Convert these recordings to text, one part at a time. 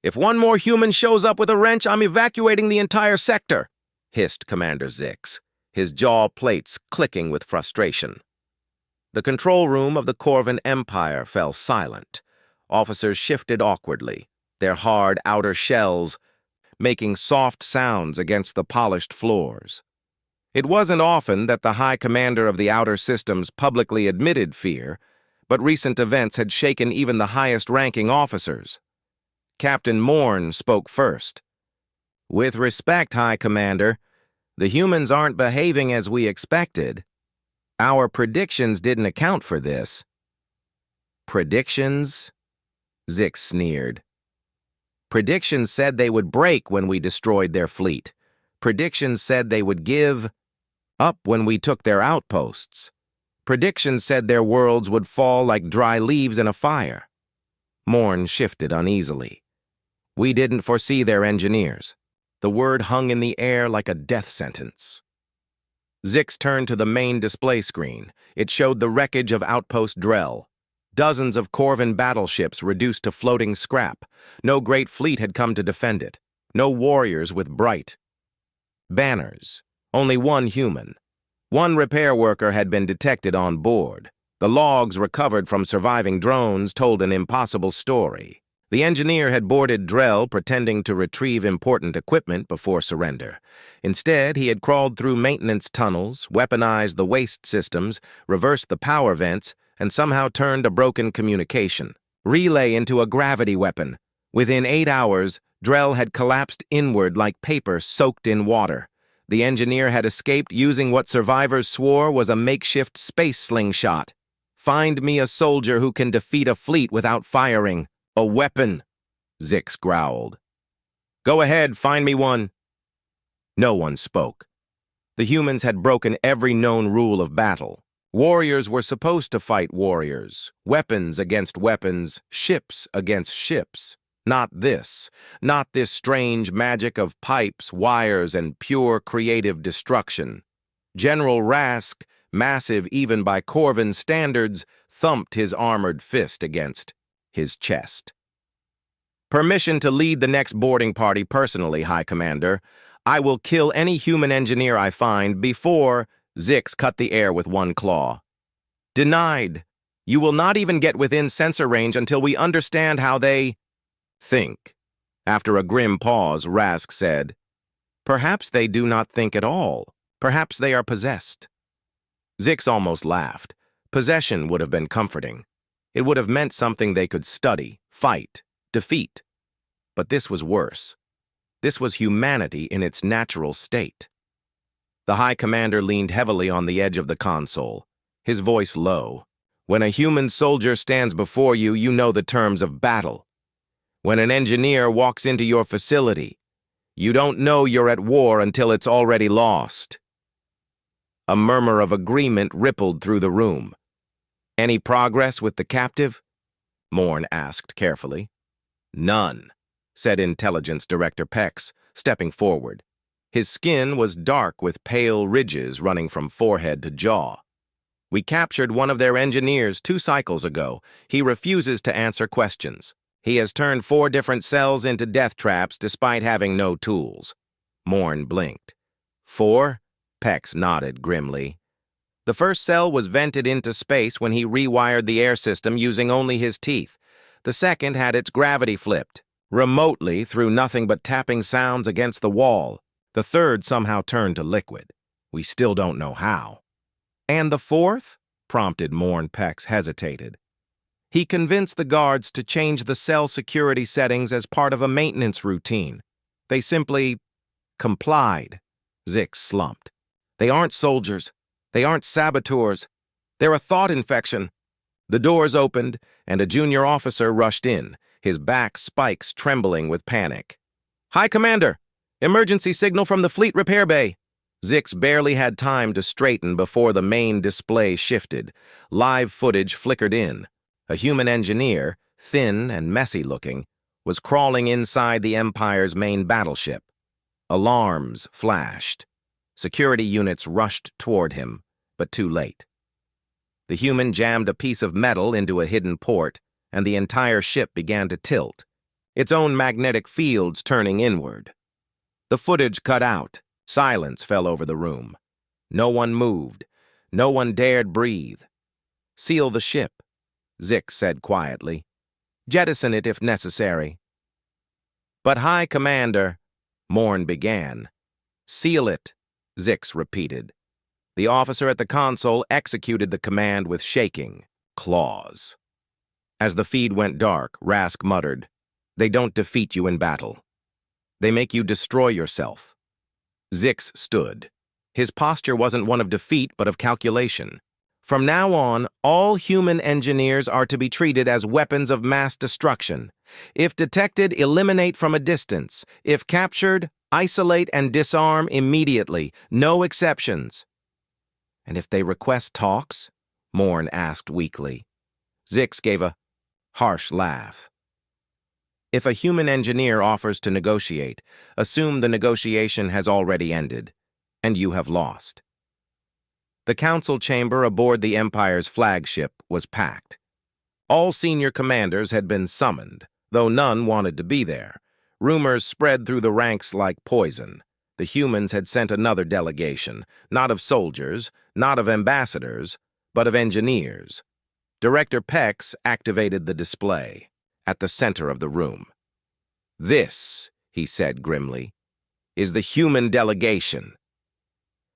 If one more human shows up with a wrench, I'm evacuating the entire sector, hissed Commander Zix, his jaw plates clicking with frustration. The control room of the Corvan Empire fell silent. Officers shifted awkwardly, their hard outer shells making soft sounds against the polished floors. It wasn't often that the High Commander of the Outer Systems publicly admitted fear, but recent events had shaken even the highest-ranking officers. Captain Morn spoke first. "With respect, High Commander, the humans aren't behaving as we expected. Our predictions didn't account for this." "Predictions?" Zix sneered. "Predictions said they would break when we destroyed their fleet. Predictions said they would give up when we took their outposts. Predictions said their worlds would fall like dry leaves in a fire." Morn shifted uneasily. "We didn't foresee their engineers." The word hung in the air like a death sentence. Zix turned to the main display screen. It showed the wreckage of Outpost Drell. Dozens of Corvan battleships reduced to floating scrap. No great fleet had come to defend it. No warriors with bright banners. Only one human. One repair worker had been detected on board. The logs recovered from surviving drones told an impossible story. The engineer had boarded Drell pretending to retrieve important equipment before surrender. Instead, he had crawled through maintenance tunnels, weaponized the waste systems, reversed the power vents, and somehow turned a broken communication relay into a gravity weapon. Within 8 hours, Drell had collapsed inward like paper soaked in water. The engineer had escaped using what survivors swore was a makeshift space slingshot. "Find me a soldier who can defeat a fleet without firing a weapon," Zix growled. "Go ahead, find me one." No one spoke. The humans had broken every known rule of battle. Warriors were supposed to fight warriors, weapons against weapons, ships against ships. Not this strange magic of pipes, wires, and pure creative destruction. General Rask, massive even by Corvan standards, thumped his armored fist against his chest. "Permission to lead the next boarding party personally, High Commander. I will kill any human engineer I find before—" Zix cut the air with one claw. "Denied. You will not even get within sensor range until we understand how they think." After a grim pause, Rask said, "Perhaps they do not think at all. Perhaps they are possessed." Zix almost laughed. Possession would have been comforting. It would have meant something they could study, fight, defeat. But this was worse. This was humanity in its natural state. The High Commander leaned heavily on the edge of the console, his voice low. "When a human soldier stands before you, you know the terms of battle. When an engineer walks into your facility, you don't know you're at war until it's already lost." A murmur of agreement rippled through the room. "Any progress with the captive?" Morn asked carefully. "None," said Intelligence Director Pex, stepping forward. His skin was dark with pale ridges running from forehead to jaw. "We captured one of their engineers 2 cycles ago. He refuses to answer questions. He has turned 4 different cells into death traps despite having no tools." Morn blinked. "4?" Pex nodded grimly. "The first cell was vented into space when he rewired the air system using only his teeth. The second had its gravity flipped, remotely through nothing but tapping sounds against the wall. The third somehow turned to liquid. We still don't know how." "And the fourth?" prompted Morn. Pex hesitated. "He convinced the guards to change the cell security settings as part of a maintenance routine. They simply complied." Zix slumped. "They aren't soldiers. They aren't saboteurs. They're a thought infection." The doors opened, and a junior officer rushed in, his back spikes trembling with panic. "High Commander! Emergency signal from the fleet repair bay." Zix barely had time to straighten before the main display shifted. Live footage flickered in. A human engineer, thin and messy-looking, was crawling inside the Empire's main battleship. Alarms flashed. Security units rushed toward him, but too late. The human jammed a piece of metal into a hidden port, and the entire ship began to tilt. its own magnetic fields turning inward. The footage cut out. Silence fell over the room. No one moved. No one dared breathe. "Seal the ship," Zix said quietly. "Jettison it if necessary." "But High Commander," Morn began. "Seal it," Zix repeated. The officer at the console executed the command with shaking claws. As the feed went dark, Rask muttered, "They don't defeat you in battle. They make you destroy yourself." Zix stood. His posture wasn't one of defeat, but of calculation. From now on, all human engineers are to be treated as weapons of mass destruction. If detected, eliminate from a distance. If captured, isolate and disarm immediately. No exceptions. "And if they request talks?" Morn asked weakly. Zix gave a harsh laugh. "If a human engineer offers to negotiate, assume the negotiation has already ended, and you have lost." The council chamber aboard the Empire's flagship was packed. All senior commanders had been summoned, though none wanted to be there. Rumors spread through the ranks like poison. The humans had sent another delegation, not of soldiers, not of ambassadors, but of engineers. Director Pex activated the display at the center of the room. "This," he said grimly, "is the human delegation."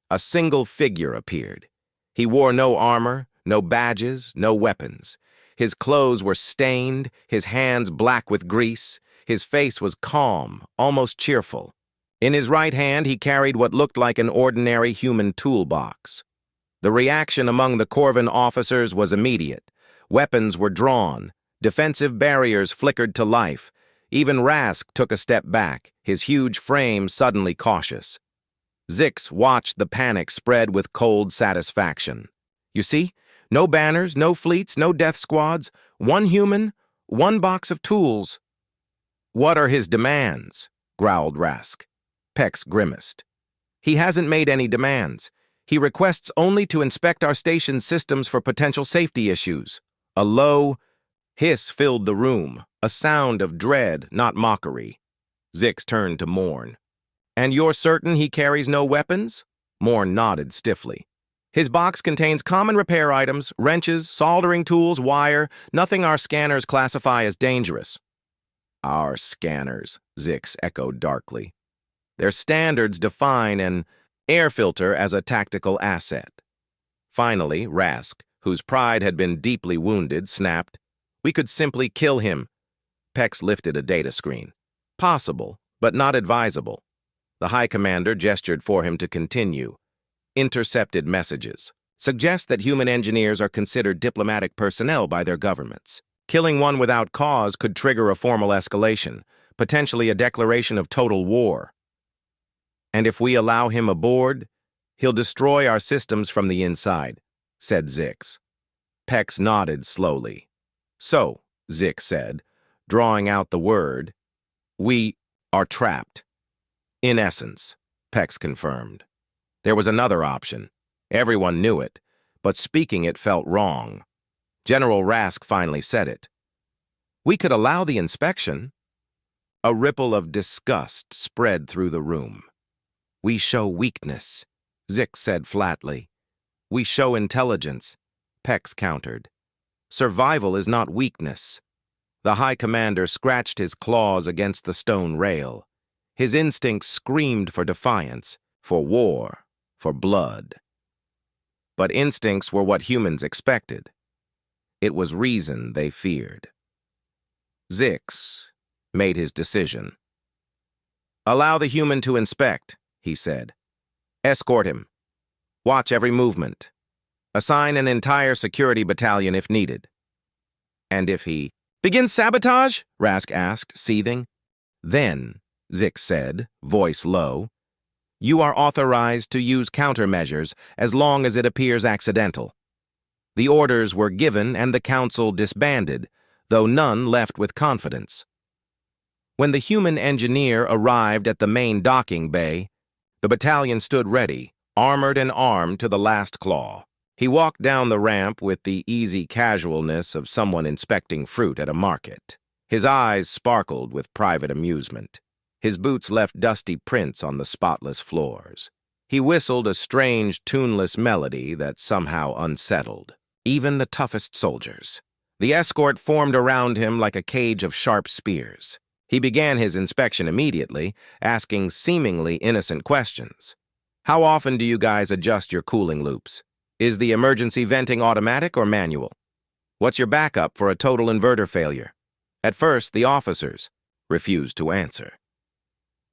A single figure appeared. He wore no armor, no badges, no weapons. His clothes were stained, his hands black with grease. His face was calm, almost cheerful. In his right hand, he carried what looked like an ordinary human toolbox. The reaction among the Corvin officers was immediate. Weapons were drawn. Defensive barriers flickered to life. Even Rask took a step back, his huge frame suddenly cautious. Zix watched the panic spread with cold satisfaction. "You see? No banners, no fleets, no death squads. One human, one box of tools." "What are his demands?" growled Rask. Pex grimaced. "He hasn't made any demands. He requests only to inspect our station's systems for potential safety issues." A low hiss filled the room, a sound of dread, not mockery. Zix turned to Morn. "And you're certain he carries no weapons?" Morn nodded stiffly. "His box contains common repair items, wrenches, soldering tools, wire, nothing our scanners classify as dangerous." "Our scanners," Zix echoed darkly. "Their standards define an air filter as a tactical asset." Finally, Rask, whose pride had been deeply wounded, snapped, "We could simply kill him." Pex lifted a data screen. "Possible, but not advisable." The High Commander gestured for him to continue. "Intercepted messages suggest that human engineers are considered diplomatic personnel by their governments. Killing one without cause could trigger a formal escalation, potentially a declaration of total war. And if we allow him aboard, he'll destroy our systems from the inside," said Zix. Pex nodded slowly. "So," Zix said, drawing out the word, "we are trapped." "In essence," Pex confirmed. There was another option. Everyone knew it, but speaking it felt wrong. General Rask finally said it. "We could allow the inspection." A ripple of disgust spread through the room. "We show weakness," Zix said flatly. "We show intelligence," Pex countered. "Survival is not weakness." The High Commander scratched his claws against the stone rail. His instincts screamed for defiance, for war, for blood. But instincts were what humans expected. It was reason they feared. Zix made his decision. "Allow the human to inspect," he said. "Escort him. Watch every movement. Assign an entire security battalion if needed." "And if he begins sabotage?" Rask asked, seething. "Then," Zix said, voice low, "you are authorized to use countermeasures as long as it appears accidental." The orders were given and the council disbanded, though none left with confidence. When the human engineer arrived at the main docking bay, the battalion stood ready, armored and armed to the last claw. He walked down the ramp with the easy casualness of someone inspecting fruit at a market. His eyes sparkled with private amusement. His boots left dusty prints on the spotless floors. He whistled a strange, tuneless melody that somehow unsettled even the toughest soldiers. The escort formed around him like a cage of sharp spears. He began his inspection immediately, asking seemingly innocent questions. How often do you guys adjust your cooling loops? Is the emergency venting automatic or manual? What's your backup for a total inverter failure? At first, the officers refused to answer.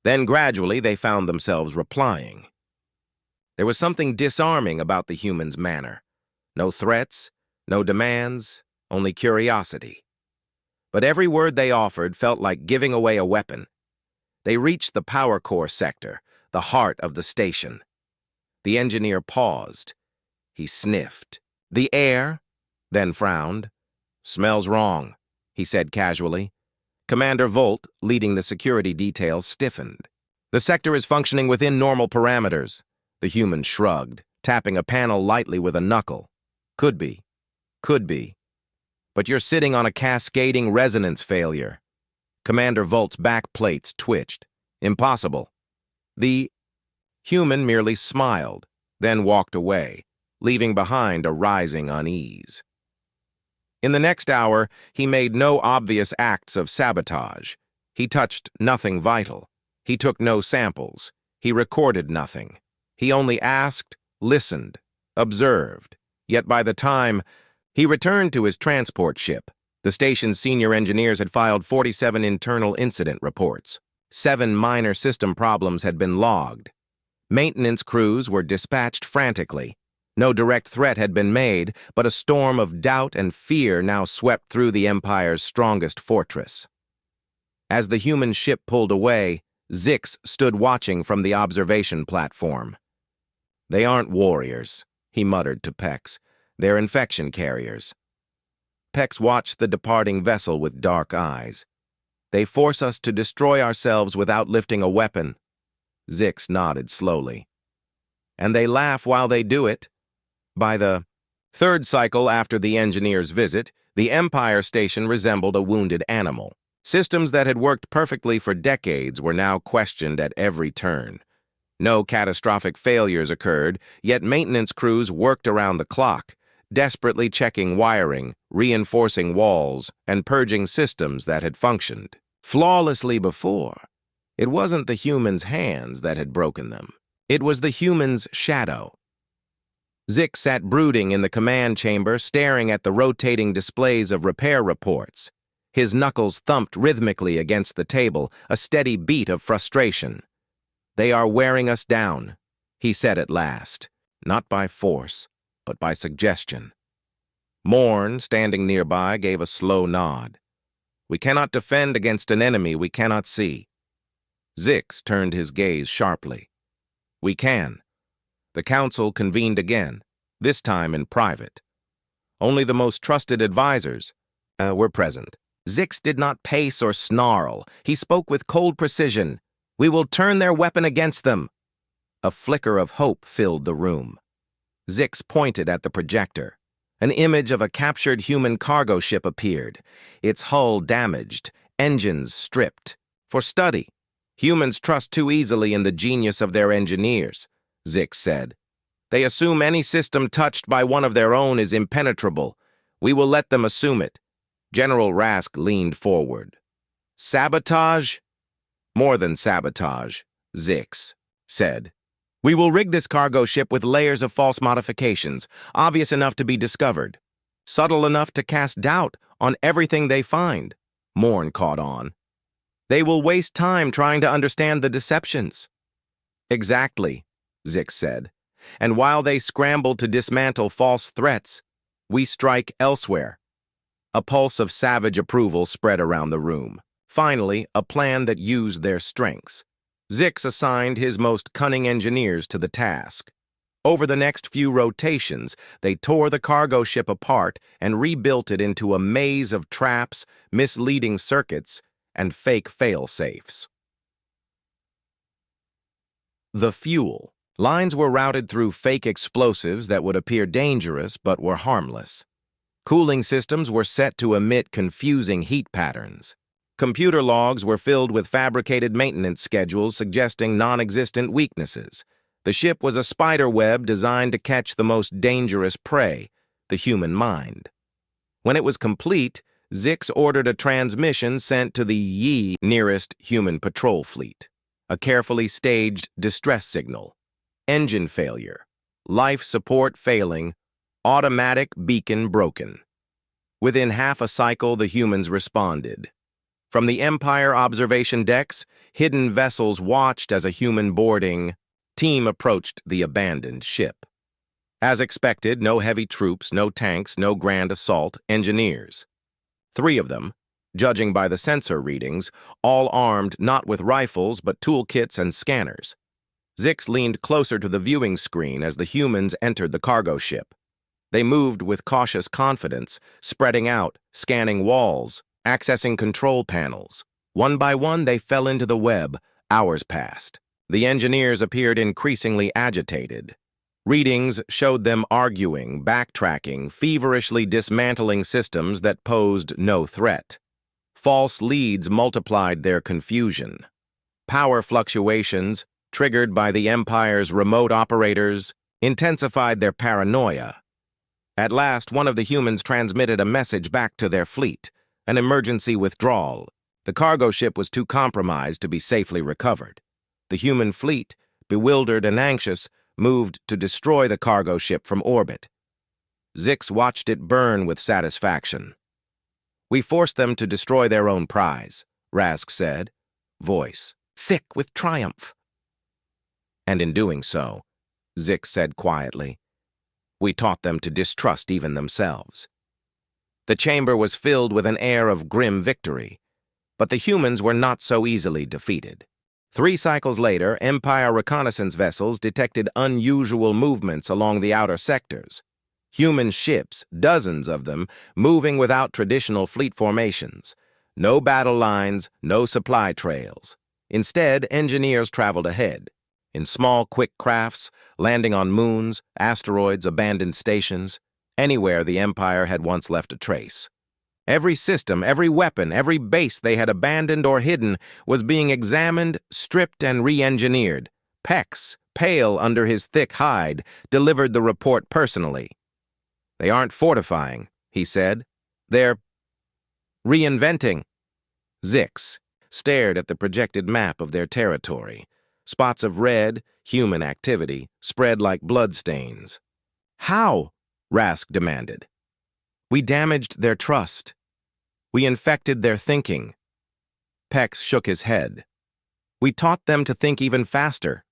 Then gradually they found themselves replying. There was something disarming about the human's manner. No threats, no demands, only curiosity. But every word they offered felt like giving away a weapon. They reached the power core sector, the heart of the station. The engineer paused. He sniffed. The air, then frowned. Smells wrong, he said casually. Commander Volt, leading the security detail, stiffened. The sector is functioning within normal parameters. The human shrugged, tapping a panel lightly with a knuckle. Could be. Could be. But you're sitting on a cascading resonance failure. Commander Volt's back plates twitched. Impossible. The human merely smiled, then walked away, leaving behind a rising unease. In the next hour, he made no obvious acts of sabotage. He touched nothing vital. He took no samples. He recorded nothing. He only asked, listened, observed. Yet by the time he returned to his transport ship, the station's senior engineers had filed 47 internal incident reports. 7 minor system problems had been logged. Maintenance crews were dispatched frantically. No direct threat had been made, but a storm of doubt and fear now swept through the Empire's strongest fortress. As the human ship pulled away, Zix stood watching from the observation platform. They aren't warriors, he muttered to Pex. They're infection carriers. Pex watched the departing vessel with dark eyes. They force us to destroy ourselves without lifting a weapon. Zix nodded slowly. And they laugh while they do it. By the third cycle after the engineer's visit, the Empire station resembled a wounded animal. Systems that had worked perfectly for decades were now questioned at every turn. No catastrophic failures occurred, yet maintenance crews worked around the clock, desperately checking wiring, reinforcing walls, and purging systems that had functioned flawlessly before. It wasn't the human's hands that had broken them. It was the human's shadow. Zix sat brooding in the command chamber, staring at the rotating displays of repair reports. His knuckles thumped rhythmically against the table, a steady beat of frustration. They are wearing us down, he said at last, not by force, but by suggestion. Morn, standing nearby, gave a slow nod. We cannot defend against an enemy we cannot see. Zix turned his gaze sharply. We can. The council convened again, this time in private. Only the most trusted advisors were present. Zix did not pace or snarl. He spoke with cold precision. We will turn their weapon against them. A flicker of hope filled the room. Zix pointed at the projector. An image of a captured human cargo ship appeared, its hull damaged, engines stripped. For study. Humans trust too easily in the genius of their engineers, Zix said. They assume any system touched by one of their own is impenetrable. We will let them assume it. General Rask leaned forward. Sabotage? More than sabotage, Zix said. We will rig this cargo ship with layers of false modifications, obvious enough to be discovered, subtle enough to cast doubt on everything they find. Morn caught on. They will waste time trying to understand the deceptions. Exactly, Zix said. And while they scramble to dismantle false threats, we strike elsewhere. A pulse of savage approval spread around the room. Finally, a plan that used their strengths. Zix assigned his most cunning engineers to the task. Over the next few rotations, they tore the cargo ship apart and rebuilt it into a maze of traps, misleading circuits, and fake fail-safes. The fuel. Lines were routed through fake explosives that would appear dangerous but were harmless. Cooling systems were set to emit confusing heat patterns. Computer logs were filled with fabricated maintenance schedules suggesting non-existent weaknesses. The ship was a spider web designed to catch the most dangerous prey, the human mind. When it was complete, Zix ordered a transmission sent to the nearest human patrol fleet. A carefully staged distress signal. Engine failure. Life support failing. Automatic beacon broken. Within half a cycle, the humans responded. From the Empire observation decks, hidden vessels watched as a human boarding team approached the abandoned ship. As expected, no heavy troops, no tanks, no grand assault, engineers. 3 of them, judging by the sensor readings, all armed not with rifles but toolkits and scanners. Zix leaned closer to the viewing screen as the humans entered the cargo ship. They moved with cautious confidence, spreading out, scanning walls, accessing control panels. One by one, they fell into the web. Hours passed. The engineers appeared increasingly agitated. Readings showed them arguing, backtracking, feverishly dismantling systems that posed no threat. False leads multiplied their confusion. Power fluctuations, triggered by the Empire's remote operators, intensified their paranoia. At last, one of the humans transmitted a message back to their fleet, an emergency withdrawal. The cargo ship was too compromised to be safely recovered. The human fleet, bewildered and anxious, moved to destroy the cargo ship from orbit. Zix watched it burn with satisfaction. "We forced them to destroy their own prize," Rask said, voice thick with triumph. "And in doing so," Zix said quietly, "we taught them to distrust even themselves." The chamber was filled with an air of grim victory, but the humans were not so easily defeated. 3 cycles later, Empire reconnaissance vessels detected unusual movements along the outer sectors. Human ships, dozens of them, moving without traditional fleet formations. No battle lines, no supply trails. Instead, engineers traveled ahead, in small, quick crafts, landing on moons, asteroids, abandoned stations, anywhere the Empire had once left a trace. Every system, every weapon, every base they had abandoned or hidden was being examined, stripped, and re-engineered. Pex, pale under his thick hide, delivered the report personally. "They aren't fortifying," he said. "They're reinventing." Zix stared at the projected map of their territory. Spots of red, human activity, spread like bloodstains. "How?" Rask demanded. "We damaged their trust. We infected their thinking." Pex shook his head. "We taught them to think even faster."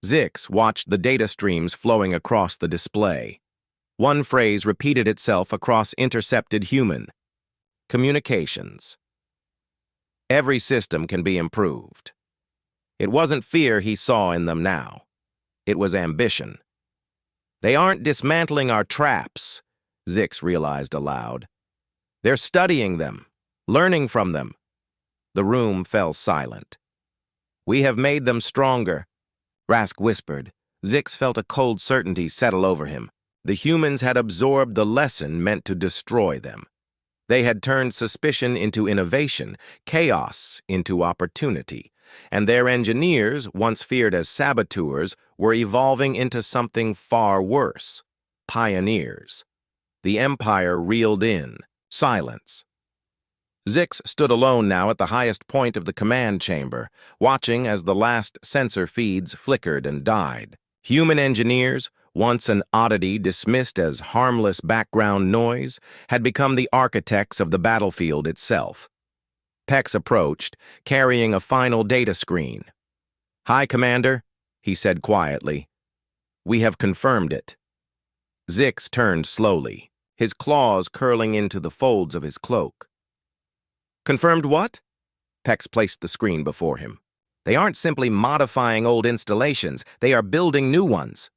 Zix watched the data streams flowing across the display. One phrase repeated itself across intercepted human. Communications. Every system can be improved. It wasn't fear he saw in them now. It was ambition. "They aren't dismantling our traps," Zix realized aloud. "They're studying them, learning from them." The room fell silent. "We have made them stronger," Rask whispered. Zix felt a cold certainty settle over him. The humans had absorbed the lesson meant to destroy them. They had turned suspicion into innovation, chaos into opportunity, and their engineers, once feared as saboteurs, were evolving into something far worse, pioneers. The Empire reeled in. Silence. Zix stood alone now at the highest point of the command chamber, watching as the last sensor feeds flickered and died. Human engineers, once an oddity dismissed as harmless background noise, had become the architects of the battlefield itself. Pex approached, carrying a final data screen. "Hi, Commander," he said quietly. "We have confirmed it." Zix turned slowly, his claws curling into the folds of his cloak. "Confirmed what?" Pex placed the screen before him. "They aren't simply modifying old installations, they are building new ones."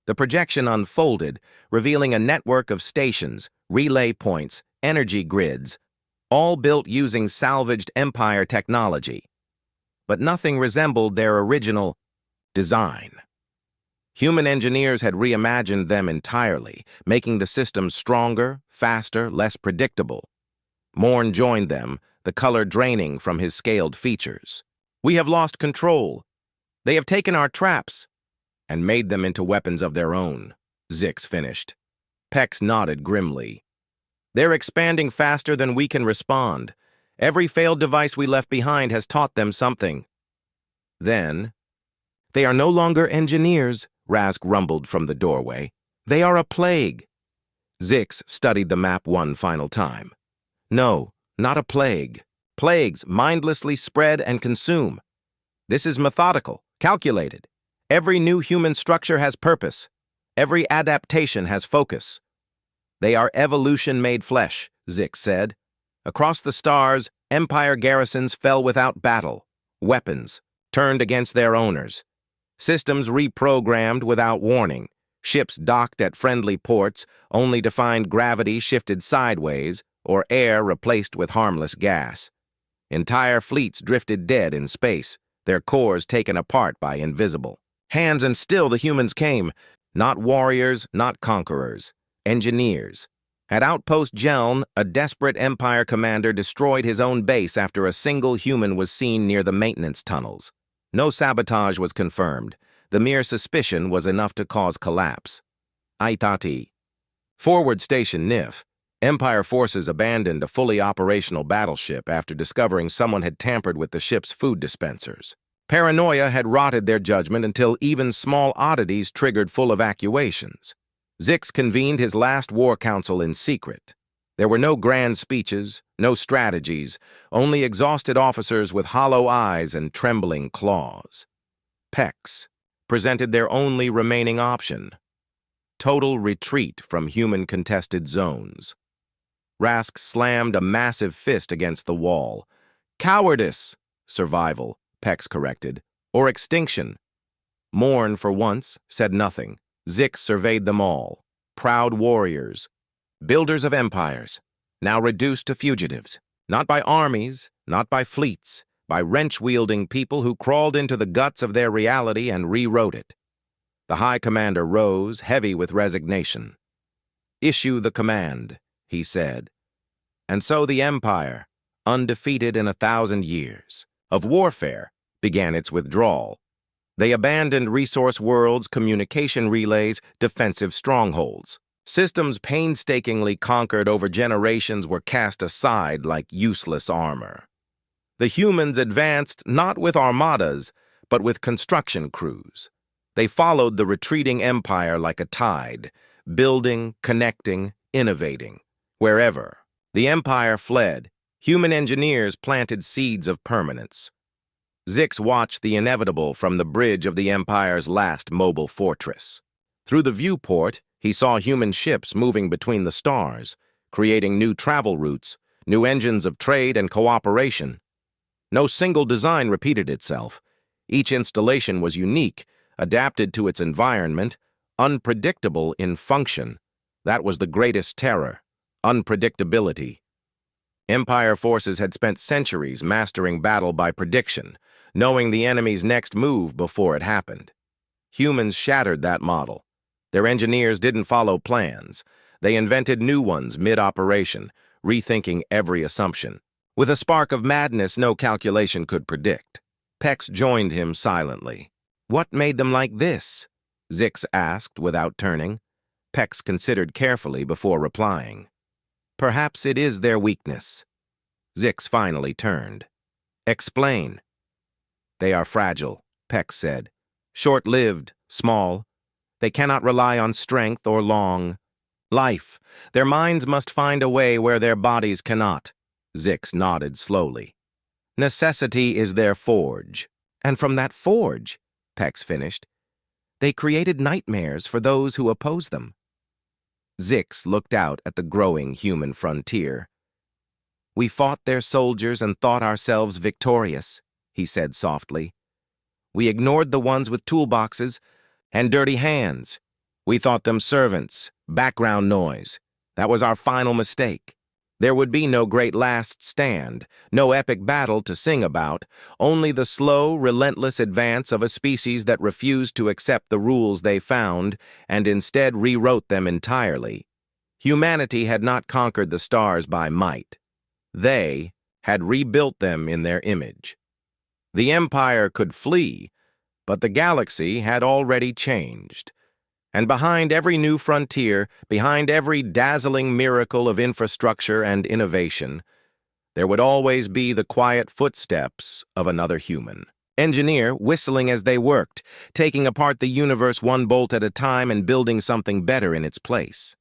The projection unfolded, revealing a network of stations, relay points, energy grids, all built using salvaged Empire technology. But nothing resembled their original design. Human engineers had reimagined them entirely, making the system stronger, faster, less predictable. Morn joined them, the color draining from his scaled features. "We have lost control. They have taken our traps and made them into weapons of their own," Zix finished. Pex nodded grimly. "They're expanding faster than we can respond. Every failed device we left behind has taught them something." Then, "They are no longer engineers," Rask rumbled from the doorway. "They are a plague." Zix studied the map one final time. "No, not a plague. Plagues mindlessly spread and consume. This is methodical, calculated. Every new human structure has purpose. Every adaptation has focus. They are evolution-made flesh," Zix said. "Across the stars, Empire garrisons fell without battle. Weapons turned against their owners. Systems reprogrammed without warning. Ships docked at friendly ports only to find gravity shifted sideways or air replaced with harmless gas. Entire fleets drifted dead in space, their cores taken apart by invisible hands, and still the humans came. Not warriors, not conquerors. Engineers. At Outpost Jeln, a desperate Empire commander destroyed his own base after a single human was seen near the maintenance tunnels. No sabotage was confirmed. The mere suspicion was enough to cause collapse. Aitati. Forward Station Nif. Empire forces abandoned a fully operational battleship after discovering someone had tampered with the ship's food dispensers. Paranoia had rotted their judgment until even small oddities triggered full evacuations. Zix convened his last war council in secret. There were no grand speeches, no strategies, only exhausted officers with hollow eyes and trembling claws. Pex presented their only remaining option: total retreat from human-contested zones. Rask slammed a massive fist against the wall. "Cowardice!" "Survival," Pex corrected. "Or extinction." Morn, for once, said nothing. Zix surveyed them all. Proud warriors. Builders of empires. Now reduced to fugitives. Not by armies, not by fleets, by wrench-wielding people who crawled into the guts of their reality and rewrote it. The High Commander rose, heavy with resignation. "Issue the command," he said. And so the Empire, undefeated in 1,000 years of warfare, began its withdrawal. They abandoned resource worlds, communication relays, defensive strongholds. Systems painstakingly conquered over generations were cast aside like useless armor. The humans advanced not with armadas, but with construction crews. They followed the retreating empire like a tide, building, connecting, innovating. Wherever the empire fled, human engineers planted seeds of permanence. Zix watched the inevitable from the bridge of the Empire's last mobile fortress. Through the viewport, he saw human ships moving between the stars, creating new travel routes, new engines of trade and cooperation. No single design repeated itself. Each installation was unique, adapted to its environment, unpredictable in function. That was the greatest terror: unpredictability. Empire forces had spent centuries mastering battle by prediction, knowing the enemy's next move before it happened. Humans shattered that model. Their engineers didn't follow plans. They invented new ones mid-operation, rethinking every assumption. With a spark of madness no calculation could predict. Pex joined him silently. "What made them like this?" Zix asked without turning. Pex considered carefully before replying. "Perhaps it is their weakness." Zix finally turned. "Explain." "They are fragile," Pex said. "Short-lived, small. They cannot rely on strength or long life. Their minds must find a way where their bodies cannot." Zix nodded slowly. "Necessity is their forge. And from that forge," Pex finished, "they created nightmares for those who oppose them." Zix looked out at the growing human frontier. "We fought their soldiers and thought ourselves victorious," he said softly. "We ignored the ones with toolboxes and dirty hands. We thought them servants, background noise. That was our final mistake. There would be no great last stand, no epic battle to sing about, only the slow, relentless advance of a species that refused to accept the rules they found and instead rewrote them entirely. Humanity had not conquered the stars by might. They had rebuilt them in their image. The Empire could flee, but the galaxy had already changed. And behind every new frontier, behind every dazzling miracle of infrastructure and innovation, there would always be the quiet footsteps of another human. Engineer whistling as they worked, taking apart the universe one bolt at a time and building something better in its place.